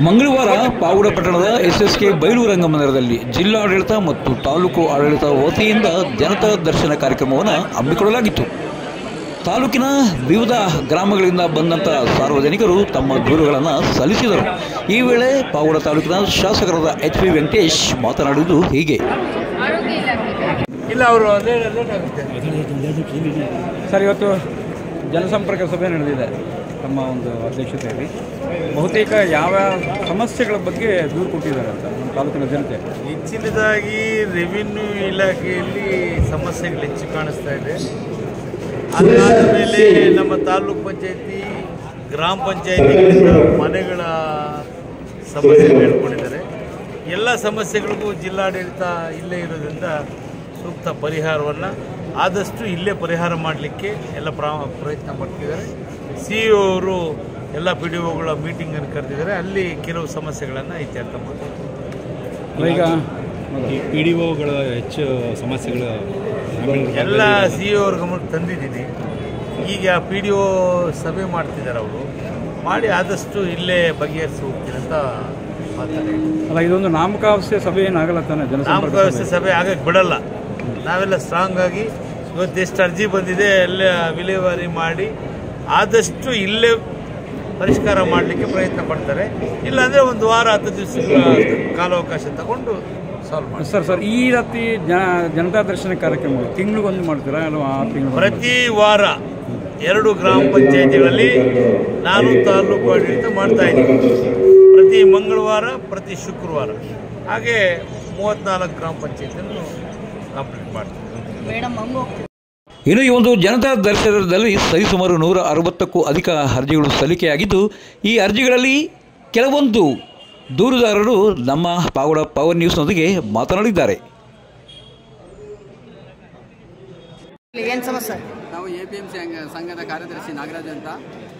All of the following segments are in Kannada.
ಮಂಗಳವಾರ ಪಾವಗಡ ಪಟ್ಟಣದ ಎಸ್ಎಸ್ಕೆ ಬಯಲು ರಂಗಮಂದಿರದಲ್ಲಿ ಜಿಲ್ಲಾಡಳಿತ ಮತ್ತು ತಾಲೂಕು ಆಡಳಿತ ವತಿಯಿಂದ ಜನತಾ ದರ್ಶನ ಕಾರ್ಯಕ್ರಮವನ್ನು ಹಮ್ಮಿಕೊಳ್ಳಲಾಗಿತ್ತು. ತಾಲೂಕಿನ ವಿವಿಧ ಗ್ರಾಮಗಳಿಂದ ಬಂದಂಥ ಸಾರ್ವಜನಿಕರು ತಮ್ಮ ದೂರುಗಳನ್ನು ಸಲ್ಲಿಸಿದರು. ಈ ವೇಳೆ ಪಾವಗಡ ತಾಲೂಕಿನ ಶಾಸಕರಾದ ಎಚ್ ಪಿ ವೆಂಕಟೇಶ್ ಮಾತನಾಡಿದ್ದು ಹೀಗೆ. ಸರ್, ಇವತ್ತು ಜನಸಂಪರ್ಕ ಸಭೆ ನಡೆದಿದೆ ತಮ್ಮ ಒಂದು ಅಧ್ಯಕ್ಷತೆಯಲ್ಲಿ. ಬಹುತೇಕ ಯಾವ ಸಮಸ್ಯೆಗಳ ಬಗ್ಗೆ ದೂರು ಕೊಟ್ಟಿದ್ದಾರೆ ಅಂತ ನಮ್ಮ ತಾಲೂಕಿನ ಜನತೆ. ಹೆಚ್ಚಿನದಾಗಿ ರೆವಿನ್ಯೂ ಇಲಾಖೆಯಲ್ಲಿ ಸಮಸ್ಯೆಗಳು ಹೆಚ್ಚು ಕಾಣಿಸ್ತಾ ಇದೆ. ಅದಾದ ಮೇಲೆ ನಮ್ಮ ತಾಲೂಕು ಪಂಚಾಯತಿ, ಗ್ರಾಮ ಪಂಚಾಯತಿಗಳಿಂದ ಮನೆಗಳ ಸಮಸ್ಯೆಗಳು ಹೇಳ್ಕೊಂಡಿದ್ದಾರೆ. ಎಲ್ಲ ಸಮಸ್ಯೆಗಳಿಗೂ ಜಿಲ್ಲಾಡಳಿತ ಇಲ್ಲೇ ಇರೋದ್ರಿಂದ ಸೂಕ್ತ ಪರಿಹಾರವನ್ನು ಆದಷ್ಟು ಇಲ್ಲೇ ಪರಿಹಾರ ಮಾಡಲಿಕ್ಕೆ ಎಲ್ಲ ಪ್ರಯತ್ನ ಮಾಡ್ತಿದ್ದಾರೆ. CEO ಅವರು ಎಲ್ಲ PDOಗಳ ಮೀಟಿಂಗನ್ನು ಕರೆದಿದ್ದಾರೆ. ಅಲ್ಲಿ ಕೆಲವು ಸಮಸ್ಯೆಗಳನ್ನು ಇತ್ಯರ್ಥ ಮಾಡ್ತಾರೆ. ಈಗ PDOಗಳ ಹೆಚ್ಚು ಸಮಸ್ಯೆಗಳು ಎಲ್ಲ CEO ಅವ್ರ ಗಮನಕ್ಕೆ ತಂದಿದ್ದೀನಿ. ಈಗ PDO ಸಭೆ ಮಾಡ್ತಿದ್ದಾರೆ. ಅವರು ಮಾಡಿ ಆದಷ್ಟು ಇಲ್ಲೇ ಬಗೆಹರಿಸಿ ಹೋಗ್ತೀನಿ ಅಂತ ಮಾತಾಡಿ. ಅಲ್ಲ, ಇದೊಂದು ನಾಮಕಾವಸ್ಥೆ ಸಭೆ ಏನಾಗಲ್ಲ ತಾನೆ? ನಾಮಕಾವಸ್ಥೆ ಸಭೆ ಆಗಕ್ಕೆ ಬಿಡಲ್ಲ. ನಾವೆಲ್ಲ ಸ್ಟ್ರಾಂಗ್ ಆಗಿ ಇವತ್ತು ಎಷ್ಟು ಅರ್ಜಿ ಬಂದಿದೆ ಎಲ್ಲ ವಿಲೇವಾರಿ ಮಾಡಿ ಆದಷ್ಟು ಇಲ್ಲೇ ಪರಿಷ್ಕಾರ ಮಾಡಲಿಕ್ಕೆ ಪ್ರಯತ್ನ ಪಡ್ತಾರೆ. ಇಲ್ಲಾಂದರೆ ಒಂದು ವಾರ 10 ದಿವಸಗಳ ಕಾಲಾವಕಾಶ ತಗೊಂಡು ಸಾಲ್ವ್ ಮಾಡಿ. ಸರ್, ಈ ರೀತಿ ಜನತಾ ದರ್ಶನ ಕಾರ್ಯಕ್ರಮಗಳು ತಿಂಗಳಿಗೊಂದು ಮಾಡ್ತೀರಾ? ಅಲ್ವಾ, ಪ್ರತಿ ವಾರ 2 ಗ್ರಾಮ ಪಂಚಾಯತಿಗಳಲ್ಲಿ ನಾನು ತಾಲೂಕು ಆಡಳಿತ ಮಾಡ್ತಾ ಇದ್ದೀನಿ. ಪ್ರತಿ ಮಂಗಳವಾರ, ಪ್ರತಿ ಶುಕ್ರವಾರ, ಹಾಗೆ 34 ಗ್ರಾಮ ಪಂಚಾಯತಿಯನ್ನು ಕಂಪ್ಲೀಟ್ ಮಾಡ್ತೀನಿ. ಇನ್ನು ಈ ಒಂದು ಜನತಾ ದರ್ಶನದಲ್ಲಿ ಸರಿಸುಮಾರು 160ಕ್ಕೂ ಅಧಿಕ ಅರ್ಜಿಗಳು ಸಲ್ಲಿಕೆಯಾಗಿದ್ದು, ಈ ಅರ್ಜಿಗಳಲ್ಲಿ ಕೆಲವೊಂದು ದೂರುದಾರರು ನಮ್ಮ ಪಾವಗಡ ಪವರ್ ನ್ಯೂಸ್ನೊಂದಿಗೆ ಮಾತನಾಡಿದ್ದಾರೆ. ಏನು ಸಮಸ್ಯೆ? ನಾವು APMC ಸಂಘದ ಕಾರ್ಯದರ್ಶಿ ನಾಗರಾಜ್ ಅಂತ.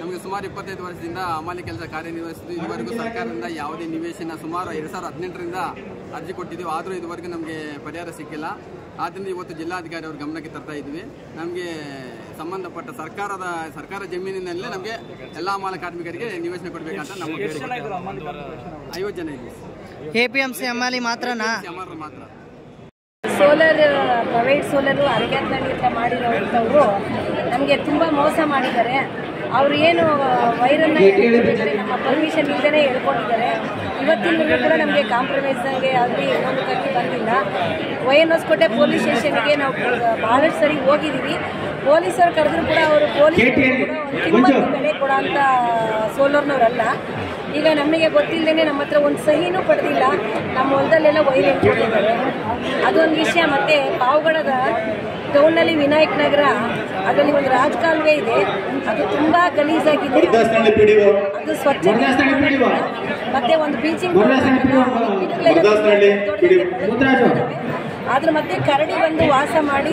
ನಮಗೆ ಸುಮಾರು 25 ವರ್ಷದಿಂದ ಹಮಾಲಿ ಕೆಲಸ ಕಾರ್ಯನಿರ್ವಹಿಸಿದ್ದು. ಇದುವರೆಗೂ ಸರ್ಕಾರದಿಂದ ಯಾವುದೇ ನಿವೇಶನ ಸುಮಾರು 2018ರಿಂದ ಅರ್ಜಿ ಕೊಟ್ಟಿದ್ದೀವಿ. ಆದರೂ ಇದುವರೆಗೂ ನಮಗೆ ಪರಿಹಾರ ಸಿಕ್ಕಿಲ್ಲ. ಆದ್ದರಿಂದ ಇವತ್ತು ಜಿಲ್ಲಾಧಿಕಾರಿ ಅವ್ರ ಗಮನಕ್ಕೆ ತರ್ತಾ ಇದ್ವಿ. ನಮಗೆ ಸಂಬಂಧಪಟ್ಟ ಸರ್ಕಾರ ಜಮೀನಿನಲ್ಲೇ ನಮಗೆ ಎಲ್ಲ ಹಮಾಲಿ ಕಾರ್ಮಿಕರಿಗೆ ನಿವೇಶನ ಕೊಡಬೇಕಂತ ನಾವು 50 ಜನ ಇದ್ದೀವಿ. APMC ಹಮಾಲಿ ಮಾತ್ರನಾ? ಮಾತ್ರ. ಸೋಲರ್, ಪ್ರೈವೇಟ್ ಸೋಲರು ಅರಗ್ಯಾತ್ನಲ್ಲಿ ಅಂತ ಮಾಡಿರೋಂಥವ್ರು ನಮಗೆ ತುಂಬ ಮೋಸ ಮಾಡಿದ್ದಾರೆ. ಅವರು ಏನು ವೈರನ್ನು ಹೇಳ್ಕೊಟ್ಟಿದ್ದಾರೆ, ನಮ್ಮ ಪರ್ಮಿಷನ್ ಇಲ್ಲದೇ ಹೇಳ್ಕೊಂಡಿದ್ದಾರೆ. ಇವತ್ತಿನ ಕೂಡ ನಮಗೆ ಕಾಂಪ್ರಮೈಸ್ಗೆ ಆಗಲಿ ಇನ್ನೊಂದು ಕಟ್ಟಿ ಬಂದಿಲ್ಲ. ಹೊಸಕೋಟೆ ಪೊಲೀಸ್ ಸ್ಟೇಷನ್ಗೆ ನಾವು ಭಾಳಷ್ಟು ಸರಿ ಹೋಗಿದ್ದೀವಿ. ಪೊಲೀಸರು ಕರೆದ್ರು ಕೂಡ ಅವರು ಪೊಲೀಸರು ಕೂಡ ಒಂದು ಕಿಮ್ಮತ್ತು ಬೆಲೆ ಕೊಡೋಂಥ ಸೋಲರ್ನವರಲ್ಲ. ಈಗ ನಮಗೆ ಗೊತ್ತಿಲ್ಲದೇ ನಮ್ಮ ಹತ್ರ ಒಂದು ಸಹಿನೂ ಪಡೆದಿಲ್ಲ. ನಮ್ಮ ಹೊಲದಲ್ಲೆಲ್ಲ ವೈರ್ ಇಟ್ಕೊಂಡಿದ್ದಾರೆ. ಅದೊಂದು ವಿಷಯ. ಮತ್ತು ಪಾವಗಡದ ಟೌನ್ನಲ್ಲಿ ವಿನಾಯಕ್ ನಗರ, ಅದರಲ್ಲಿ ಒಂದು ರಾಜಕಾಲುವೆ ಇದೆ. ಅದು ತುಂಬ ಗಲೀಜಾಗಿದೆ. ಅದು ಸ್ವಚ್ಛ ಮತ್ತೆ ಒಂದು ಬೀಚಿಂಗ್ ಆದ್ರೆ ಮತ್ತೆ ಕರಡಿ ಬಂದು ವಾಸ ಮಾಡಿ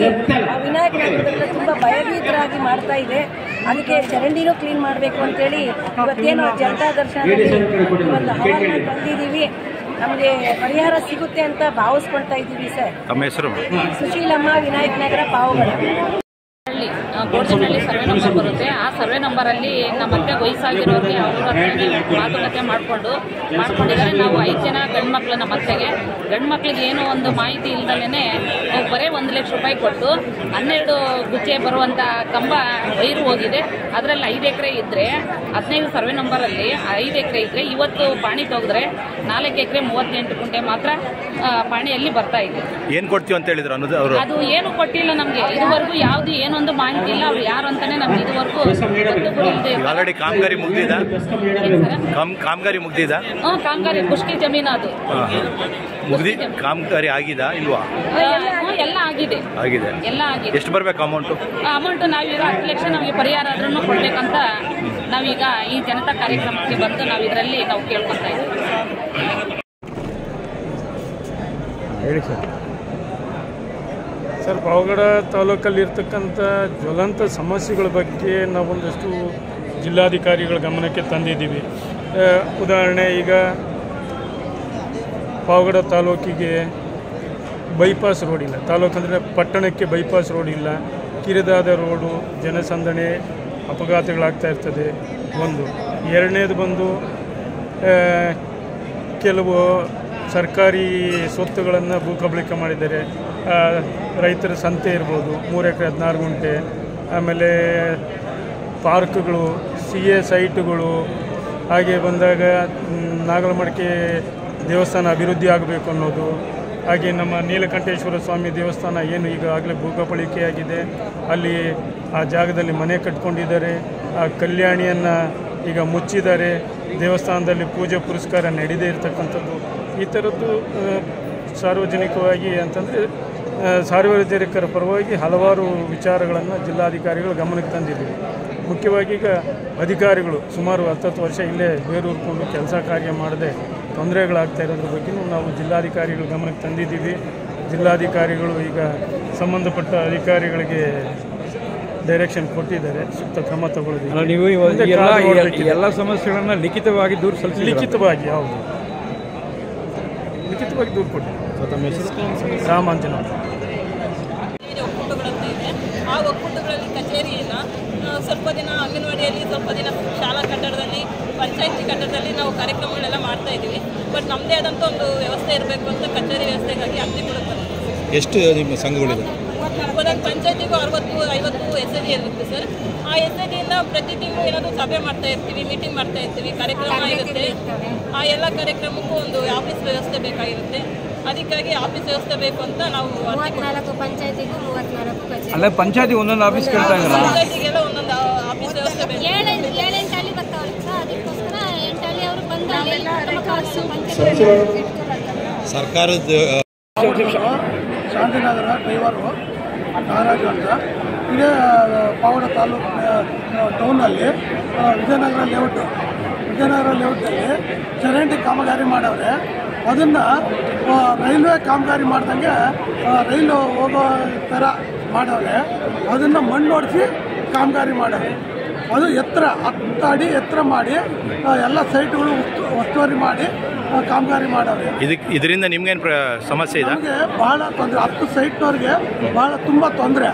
ವಿನಾಯಕ ನಗರದಲ್ಲಿ ತುಂಬ ಭಯಭೀತರಾಗಿ ಮಾಡ್ತಾ ಇದೆ. ಅದಕ್ಕೆ ಚರಂಡಿನೂ ಕ್ಲೀನ್ ಮಾಡಬೇಕು ಅಂತೇಳಿ ಇವತ್ತೇನು ಜನತಾ ದರ್ಶನದಲ್ಲಿ ಒಂದು ಅವಾರ್ಡ್ ಬಂದಿದ್ದೀವಿ. ನಮಗೆ ಪರಿಹಾರ ಸಿಗುತ್ತೆ ಅಂತ ಭಾವಿಸ್ಕೊಳ್ತಾ ಇದ್ದೀವಿ ಸರ್. ತಮ್ಮ ಹೆಸರು? ಸುಶೀಲಮ್ಮ, ವಿನಾಯಕ ನಗರ, ಪಾವಗಡ. ಗೋಡ್ಜನಲ್ಲಿ ಸರ್ವೆ ನಂಬರ್ ಬರುತ್ತೆ. ಆ ಸರ್ವೆ ನಂಬರಲ್ಲಿ ನಮ್ಮತ್ತೆ ವಯಸ್ಸಾಗಿರೋರಿಗೆ ಅವ್ರ ಮಾತುಕತೆ ಮಾಡ್ಕೊಂಡಿದ್ದಾರೆ. ನಾವು 5 ಜನ ಗಂಡು ಮಕ್ಕಳು, ನಮ್ಮ ಅತ್ತೆಗೆ ಗಂಡು ಮಕ್ಳಿಗೆ ಏನೋ ಒಂದು ಮಾಹಿತಿ ಇಲ್ದಲೇ ಬರೀ 1 ಲಕ್ಷ ರೂಪಾಯಿ ಕೊಟ್ಟು 12 ಗುಚ್ಚೆ ಬರುವಂಥ ಕಂಬ ವೈರು ಹೋಗಿದೆ. ಅದರಲ್ಲಿ 5 ಎಕರೆ ಇದ್ದರೆ 15 ಸರ್ವೆ ನಂಬರಲ್ಲಿ 5 ಎಕರೆ ಇದ್ದರೆ ಇವತ್ತು ಪಾಣಿ ತೆಗೆದ್ರೆ 4 ಎಕರೆ 38 ಗುಂಟೆ ಮಾತ್ರ ಪಾಣಿಯಲ್ಲಿ ಬರ್ತಾ ಇದೆ. ಏನು ಕೊಡ್ತೀವಿ ಅಂತ ಹೇಳಿದ್ರು ಅನ್ನೋದು ಅವರು? ಅದು ಏನು ಕೊಟ್ಟಿಲ್ಲ ನಮಗೆ ಇದುವರೆಗೂ. ಯಾವುದು ಏನೊಂದು ಮಾಹಿತಿ ಇಲ್ಲ. ಅವ್ರು ಯಾರು ಅಂತಾನೆ ನಮ್ಗೆ ಇದುವರೆಗೂ ಆಲ್ರೆಡಿ ಕಾಮಗಾರಿ ಮುಗ್ದಿದೆ? ಕಾಮಗಾರಿ ಮುಗ್ದಿದೆ? ಕಾಮಗಾರಿ ಖುಷ್ಕಿ ಜಮೀನು ಅದು ಕಾಮಗಾರಿ ಆಗಿದಾ ಇಲ್ವಾ? ಎಲ್ಲ ಆಗಿದೆ. ಎಲ್ಲ ಆಗಿದೆ. ಎಷ್ಟು ಬರ್ಬೇಕು ಅಮೌಂಟ್? ನಾವೀಗ 10 ಲಕ್ಷ ನಮಗೆ ಪರಿಹಾರ ಆದ್ರೂ ಕೊಡ್ಬೇಕಂತ ನಾವೀಗ ಈ ಜನತಾ ಕಾರ್ಯಕ್ರಮಕ್ಕೆ ಬಂದು ನಾವು ಇದರಲ್ಲಿ ನಾವು ಕೇಳ್ಕೊತಾ ಇದ್ದೀವಿ. ಹೇಳಿ ಸರ್. ಸರ್, ಪಾವಗಡ ತಾಲೂಕಲ್ಲಿರ್ತಕ್ಕಂಥ ಜ್ವಲಂತ ಸಮಸ್ಯೆಗಳ ಬಗ್ಗೆ ನಾವೊಂದಷ್ಟು ಜಿಲ್ಲಾಧಿಕಾರಿಗಳ ಗಮನಕ್ಕೆ ತಂದಿದ್ದೀವಿ. ಉದಾಹರಣೆ, ಈಗ ಪಾವಗಡ ತಾಲೂಕಿಗೆ ಬೈಪಾಸ್ ರೋಡ್ ಇಲ್ಲ. ತಾಲೂಕು ಅಂದರೆ ಪಟ್ಟಣಕ್ಕೆ ಬೈಪಾಸ್ ರೋಡ್ ಇಲ್ಲ. ಕಿರಿದಾದ ರೋಡು, ಜನಸಂದಣಿ, ಅಪಘಾತಗಳಾಗ್ತಾ ಇರ್ತದೆ ಒಂದು. ಎರಡನೇದು ಬಂದು ಕೆಲವು ಸರ್ಕಾರಿ ಸ್ವತ್ತುಗಳನ್ನು ಭೂಕಬಳಿಕೆ ಮಾಡಿದ್ದಾರೆ. ರೈತರ ಸಂತೆ ಇರ್ಬೋದು, 3 ಎಕರೆ 16 ಗುಂಟೆ, ಆಮೇಲೆ ಪಾರ್ಕ್ಗಳು, CA ಸೈಟುಗಳು. ಹಾಗೆ ಬಂದಾಗ ನಾಗಲಮಡಿಕೆ ದೇವಸ್ಥಾನ ಅಭಿವೃದ್ಧಿ ಆಗಬೇಕು ಅನ್ನೋದು. ಹಾಗೆ ನಮ್ಮ ನೀಲಕಂಠೇಶ್ವರ ಸ್ವಾಮಿ ದೇವಸ್ಥಾನ ಏನು ಈಗಾಗಲೇ ಭೂಕಬಳಿಕೆಯಾಗಿದೆ, ಅಲ್ಲಿ ಆ ಜಾಗದಲ್ಲಿ ಮನೆ ಕಟ್ಕೊಂಡಿದ್ದಾರೆ. ಆ ಕಲ್ಯಾಣಿಯನ್ನು ಈಗ ಮುಚ್ಚಿದ್ದಾರೆ. ದೇವಸ್ಥಾನದಲ್ಲಿ ಪೂಜೆ ಪುರಸ್ಕಾರ ನಡೆದೇ ಇರತಕ್ಕಂಥದ್ದು. ಈ ಥರದ್ದು ಸಾರ್ವಜನಿಕವಾಗಿ ಅಂತಂದರೆ ಸಾರ್ವಜನಿಕರ ಪರವಾಗಿ ಹಲವಾರು ವಿಚಾರಗಳನ್ನು ಜಿಲ್ಲಾಧಿಕಾರಿಗಳು ಗಮನಕ್ಕೆ ತಂದಿದ್ದೀವಿ. ಮುಖ್ಯವಾಗಿ ಈಗ ಅಧಿಕಾರಿಗಳು ಸುಮಾರು 10 ವರ್ಷ ಇಲ್ಲೇ ಬೇರೂರ್ಕೊಂಡು ಕೆಲಸ ಕಾರ್ಯ ಮಾಡದೆ ತೊಂದರೆಗಳಾಗ್ತಾ ಇರೋದ್ರ ಬಗ್ಗೆಯೂ ನಾವು ಜಿಲ್ಲಾಧಿಕಾರಿಗಳು ಗಮನಕ್ಕೆ ತಂದಿದ್ದೀವಿ. ಜಿಲ್ಲಾಧಿಕಾರಿಗಳು ಈಗ ಸಂಬಂಧಪಟ್ಟ ಅಧಿಕಾರಿಗಳಿಗೆ ಡೈರೆಕ್ಷನ್ ಕೊಟ್ಟಿದ್ದಾರೆ, ಸೂಕ್ತ ಕ್ರಮ ತಗೊಳ್ಳೋದು. ನೀವು ಎಲ್ಲ ಸಮಸ್ಯೆಗಳನ್ನು ಲಿಖಿತವಾಗಿ ದೂರು ಸಲ್ಲಿಸಿ? ಲಿಖಿತವಾಗಿ, ಹೌದು, ಲಿಖಿತವಾಗಿ ದೂರು ಕೊಟ್ಟಿದ್ದಾರೆ. ರಾಮಾಂಜನವರು ಒಕ್ಕೂಟಗಳಂತ ಇದೆ. ಆ ಒಕ್ಕೂಟಗಳಲ್ಲಿ ಕಚೇರಿ ಇಲ್ಲ. ಸ್ವಲ್ಪ ದಿನ ಅಂಗನವಾಡಿಯಲ್ಲಿ, ಸ್ವಲ್ಪ ದಿನ ಶಾಲಾ ಕಟ್ಟಡದಲ್ಲಿ, ಪಂಚಾಯತಿ ಕಟ್ಟಡದಲ್ಲಿ ನಾವು ಕಾರ್ಯಕ್ರಮಗಳೆಲ್ಲ ಮಾಡ್ತಾ ಇದ್ದೀವಿ. ಬಟ್ ನಮ್ಮದೇ ಆದಂಥ ಒಂದು ವ್ಯವಸ್ಥೆ ಇರಬೇಕು ಅಂತ ಕಚೇರಿ ವ್ಯವಸ್ಥೆಗಾಗಿ ಅರ್ಜಿ ಕೊಡುತ್ತಾರೆ. ಎಷ್ಟು ನಿಮ್ಮ ಸಂಘಗಳಿದೆ? ಒಂದೊಂದು ಪಂಚಾಯತಿಗೂ 60-50 SID ಇರುತ್ತೆ ಸರ್. ಆ SIDಯಿಂದ ಪ್ರತಿ ತಿಂಗಳು ಏನಾದರೂ ಸಭೆ ಮಾಡ್ತಾ ಇರ್ತೀವಿ, ಮೀಟಿಂಗ್ ಮಾಡ್ತಾ ಇರ್ತೀವಿ, ಕಾರ್ಯಕ್ರಮ ಇರುತ್ತೆ. ಆ ಎಲ್ಲ ಕಾರ್ಯಕ್ರಮಕ್ಕೂ ಒಂದು ಆಫೀಸ್ ವ್ಯವಸ್ಥೆ ಬೇಕಾಗಿರುತ್ತೆ. ಅದಕ್ಕಾಗಿ ಆಫೀಸ್ ವ್ಯವಸ್ಥೆ ಬೇಕು ಅಂತ ನಾವು 34 ಪಂಚಾಯತಿಗೂ 34 ಕಚೇರಿ. ಅಲ್ಲ, ಪಂಚಾಯತಿ ಒಂದೊಂದು ಆಫೀಸ್ ಕೇಳ್ತಾ ಇದ್ದಾರೆ. ಪಂಚಾಯತಿಗೆಲ್ಲ ಒಂದೊಂದು ಆಫೀಸ್ ವ್ಯವಸ್ಥೆ ಬೇಕು. 7 ಅಲ್ಲಿ ಬರ್ತಾವಲ್ಲ ಸರ್, ಅದಕ್ಕೋಸ್ಕರ 8 ಅಲ್ಲಿ ಅವರು ಬಂದು ಸರ್ಕಾರದ ಶಾಂತಿನಗರ ಡ್ರೈವರು ನಾಗರಾಜು ಅಂತ. ಇದೇ ಪಾವಡ ತಾಲೂಕು ಟೌನಲ್ಲಿ ವಿಜಯನಗರ ಲೇಔಟಲ್ಲಿ ಚರಂಡಿ ಕಾಮಗಾರಿ ಮಾಡವ್ರೆ. ಅದನ್ನು ರೈಲ್ವೆ ಕಾಮಗಾರಿ ಮಾಡ್ದಂಗೆ ರೈಲು ಹೋಗೋ ಥರ ಮಾಡವ್ರೆ. ಅದನ್ನು ಮಣ್ಣು ಹೊಡಿಸಿ ಕಾಮಗಾರಿ ಮಾಡವ್ರೆ. ಅದು ಎತ್ತರ 10 ಅಡಿ ಎತ್ತರ ಮಾಡಿ ಎಲ್ಲ ಸೈಟ್ಗಳು ಒತ್ತುವರಿ ಮಾಡಿ ಕಾಮಗಾರಿ ಮಾಡವ್ರೆ. ಇದರಿಂದ ನಿಮ್ಗೇನು ಸಮಸ್ಯೆ ಇದೆ? ನಮಗೆ ಭಾಳ ತೊಂದರೆ. 10 ಸೈಟ್ನವ್ರಿಗೆ ಭಾಳ ತುಂಬ ತೊಂದರೆ.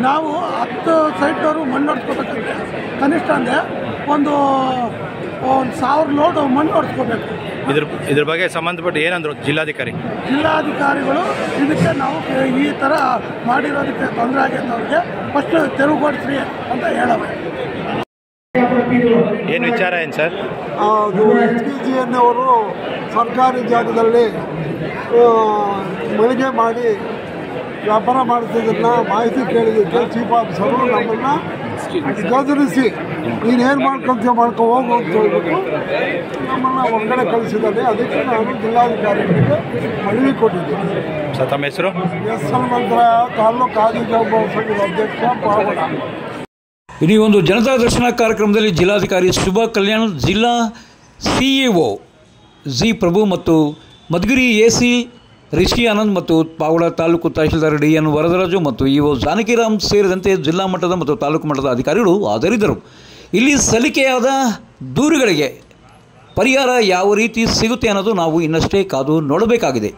ನಾವು 10 ಸೈಟ್ನವರು ಮಣ್ಣು ಹೊಡ್ಸ್ಕೋಬೇಕಂದ್ರೆ ಕನಿಷ್ಠ ಅಂದರೆ ಒಂದು 1000 ಲೋಡ್ ಮಣ್ಣು ಹೊಡ್ಸ್ಕೋಬೇಕು. ಇದ್ರ ಬಗ್ಗೆ ಸಂಬಂಧಪಟ್ಟು ಏನಂದ್ರು ಜಿಲ್ಲಾಧಿಕಾರಿಗಳು? ಇದಕ್ಕೆ ನಾವು ಈ ಥರ ಮಾಡಿರೋದಕ್ಕೆ ತೊಂದರೆ ಆಗೈತೆ, ಅವ್ರಿಗೆ ಫಸ್ಟ್ ತೆರವುಗೊಳಿಸ್ರಿ ಅಂತ ಹೇಳವೆ. ಏನು ವಿಚಾರ ಏನು ಸರ್? ಅದು SPGNವರು ಸರ್ಕಾರಿ ಜಾಗದಲ್ಲಿ ಮಳಿಗೆ ಮಾಡಿ ವ್ಯಾಪಾರ ಮಾಡ್ತಿದ್ದನ್ನ ಮಾಹಿತಿ ಕೇಳಿದ್ದಕ್ಕೆ ಚೀಫ್ ಆಫೀಸರು ನಮ್ಮನ್ನು ಗದರಿಸಿ ನೀನೇನು ಮಾಡ್ಕೊಳ್ತೀಯ ಮಾಡ್ಕೊ ಹೋಗು ಅಂತ ಹೇಳ್ಬಿಟ್ಟು ನಮ್ಮನ್ನು ಹೊರಗಡೆ ಕಳಿಸಿದ್ದಾರೆ. ಅದಕ್ಕೆ ನಾನು ಜಿಲ್ಲಾಧಿಕಾರಿಗಳಿಗೆ ಮನವಿ ಕೊಟ್ಟಿದ್ದೀನಿ. ತಮ್ಮ ಹೆಸರು? ಎಸ್ ಹನುಮಂತರಾಯ, ತಾಲೂಕು ಆದಿಜಾಂಬ ಸಂಘದ ಅಧ್ಯಕ್ಷ, ಪಾವಡ. ಇಡೀ ಒಂದು ಜನತಾ ದರ್ಶನ ಕಾರ್ಯಕ್ರಮದಲ್ಲಿ ಜಿಲ್ಲಾಧಿಕಾರಿ ಶುಭಾ ಕಲ್ಯಾಣ್, ಜಿಲ್ಲಾ CEO ಜಿ ಪ್ರಭು ಮತ್ತು ಮಧುಗಿರಿ AC ರಿಷಿ ಆನಂದ್ ಮತ್ತು ಪಾವಡ ತಾಲೂಕು ತಹಶೀಲ್ದಾರ್ DN ವರದರಾಜು ಮತ್ತು EO ಜಾನಕಿರಾಮ್ ಸೇರಿದಂತೆ ಜಿಲ್ಲಾ ಮಟ್ಟದ ಮತ್ತು ತಾಲೂಕು ಮಟ್ಟದ ಅಧಿಕಾರಿಗಳು ಹಾಜರಿದ್ದರು. ಇಲ್ಲಿ ಸಲ್ಲಿಕೆಯಾದ ದೂರುಗಳಿಗೆ ಪರಿಹಾರ ಯಾವ ರೀತಿ ಸಿಗುತ್ತೆ ಅನ್ನೋದು ನಾವು ಇನ್ನಷ್ಟೇ ಕಾದು ನೋಡಬೇಕಾಗಿದೆ.